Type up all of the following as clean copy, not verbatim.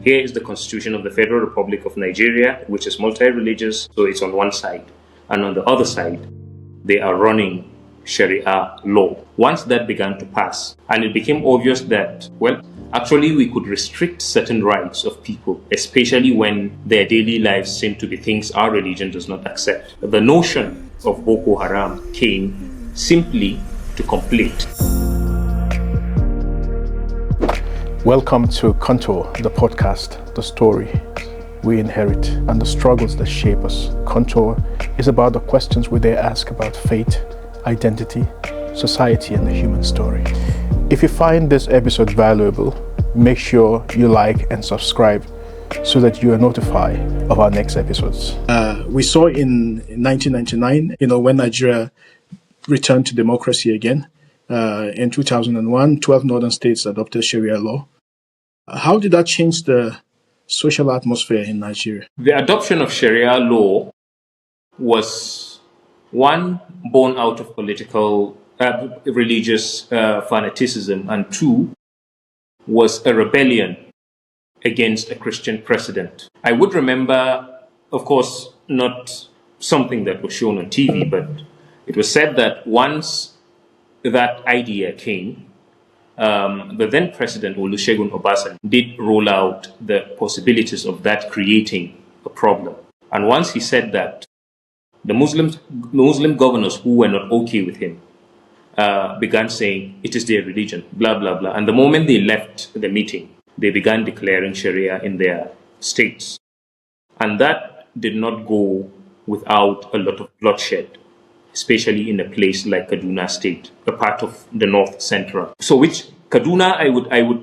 Here is the Constitution of the Federal Republic of Nigeria, which is multi-religious, so it's on one side. And on the other side, they are running Sharia law. Once that began to pass, and it became obvious that, well, actually we could restrict certain rights of people, especially when their daily lives seem to be things our religion does not accept. The notion of Boko Haram came simply to complete. Welcome to Contour, the podcast, the story we inherit and the struggles that shape us. Contour is about the questions we dare ask about faith, identity, society, and the human story. If you find this episode valuable, make sure you like and subscribe so that you are notified of our next episodes. We saw in 1999, when Nigeria returned to democracy again. In 2001, 12 northern states adopted Sharia law. How did that change the social atmosphere in Nigeria? The adoption of Sharia law was one, born out of political, religious fanaticism, and two, was a rebellion against a Christian president. I would remember, of course, not something that was shown on TV, but it was said that once that idea came, the then President Olusegun Obasanjo did roll out the possibilities of that creating a problem. And once he said that, the Muslim governors who were not okay with him began saying it is their religion, blah, blah, blah. And the moment they left the meeting, they began declaring Sharia in their states. And that did not go without a lot of bloodshed, especially in a place like Kaduna State, a part of the North Central. So which Kaduna,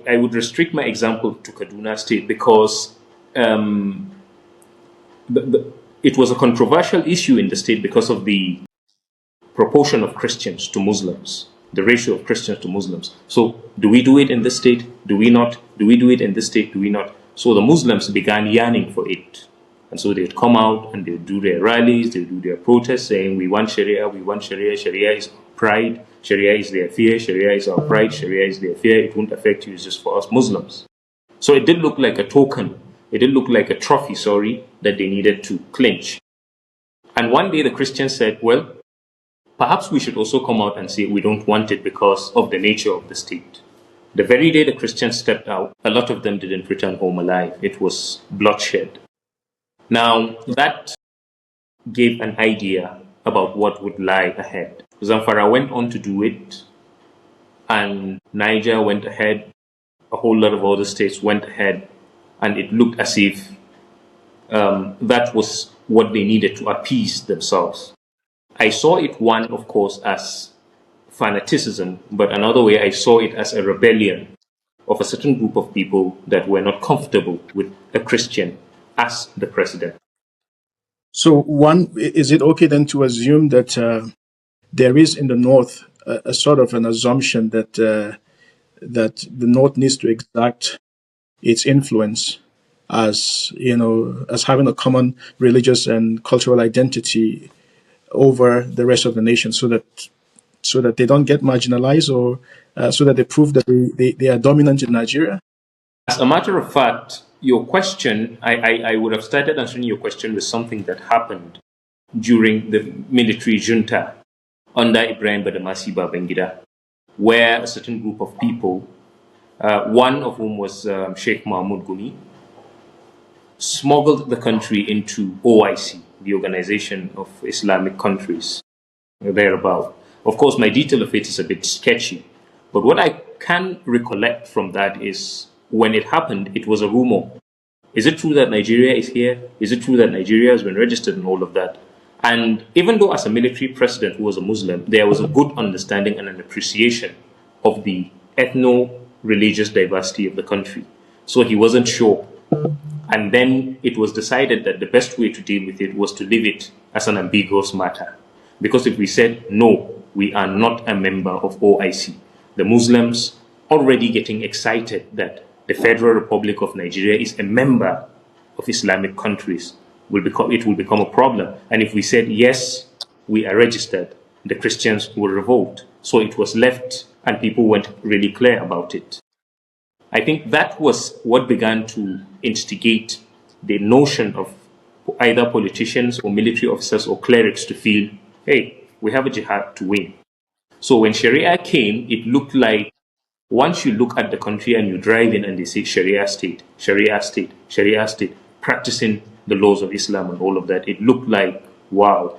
I would restrict my example to Kaduna State because it was a controversial issue in the state because of the proportion of Christians to Muslims, the ratio of Christians to Muslims. So do we do it in this state? Do we not? Do we do it in this state? Do we not? So the Muslims began yearning for it. And so they'd come out and they'd do their rallies, they'd do their protests saying, we want Sharia, Sharia is our pride, Sharia is their fear, Sharia is our pride, Sharia is their fear, it won't affect you, it's just for us Muslims. So it did look like a token, it did look like a trophy, that they needed to clinch. And one day the Christians said, well, perhaps we should also come out and say we don't want it because of the nature of the state. The very day the Christians stepped out, a lot of them didn't return home alive. It was bloodshed. Now, that gave an idea about what would lie ahead. Zamfara went on to do it, and Niger went ahead, a whole lot of other states went ahead, and it looked as if that was what they needed to appease themselves. I saw it, one, of course, as fanaticism, but another way I saw it as a rebellion of a certain group of people that were not comfortable with a Christian as the president. So one, is it okay then to assume that there is in the North a sort of an assumption that that the North needs to exact its influence as having a common religious and cultural identity over the rest of the nation, so that they don't get marginalized, or so that they prove that they are dominant in Nigeria? As a matter of fact, your question, I would have started answering your question with something that happened during the military junta under Ibrahim Badamasi Babangida, where a certain group of people, one of whom was Sheikh Mahmoud Gumi, smuggled the country into OIC, the Organization of Islamic Countries, thereabout. Of course, my detail of it is a bit sketchy, but what I can recollect from that is when it happened, it was a rumor. Is it true that Nigeria is here? Is it true that Nigeria has been registered and all of that? And even though as a military president who was a Muslim, there was a good understanding and an appreciation of the ethno-religious diversity of the country. So he wasn't sure. And then it was decided that the best way to deal with it was to leave it as an ambiguous matter. Because if we said, no, we are not a member of OIC, the Muslims already getting excited that the Federal Republic of Nigeria is a member of Islamic countries, it will become a problem. And if we said, yes, we are registered, the Christians will revolt. So it was left, and people weren't really clear about it. I think that was what began to instigate the notion of either politicians or military officers or clerics to feel, hey, we have a jihad to win. So when Sharia came, it looked like once you look at the country and you drive in and they say Sharia state, Sharia state, Sharia state, practicing the laws of Islam and all of that, it looked like, wow,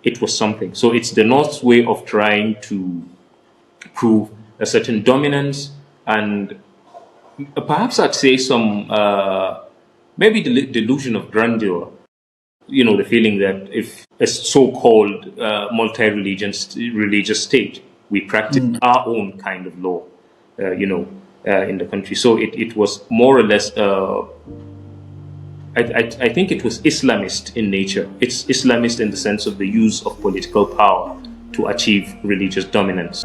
it was something. So it's the North's way of trying to prove a certain dominance and perhaps I'd say some maybe the delusion of grandeur. You know, the feeling that if a so-called multi-religious state, we practice our own kind of law, in the country. So it was more or less, I think it was Islamist in nature. It's Islamist in the sense of the use of political power to achieve religious dominance.